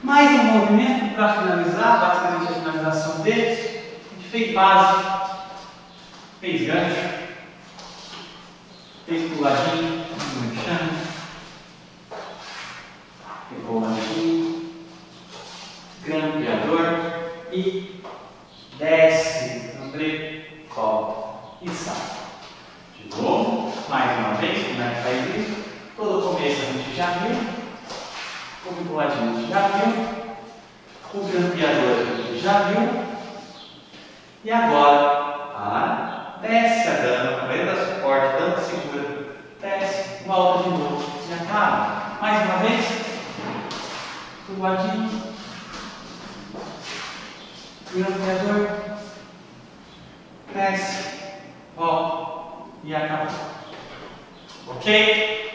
Mais um movimento para finalizar, basicamente a finalização deles. A gente fez base, fez gancho, fez puladinho, enganchando, revoadinho, grampeador e desce, abre, volta e sai. De novo, mais uma vez, como é que faz isso? Todo começo a gente já viu. O puladinho a gente já viu, o grampeador a gente já viu, e agora desce a dama, vai dar suporte, dama segura, desce, volta de novo e acaba. Mais uma vez, puladinho, grampeador, desce, volta e acaba. Ok?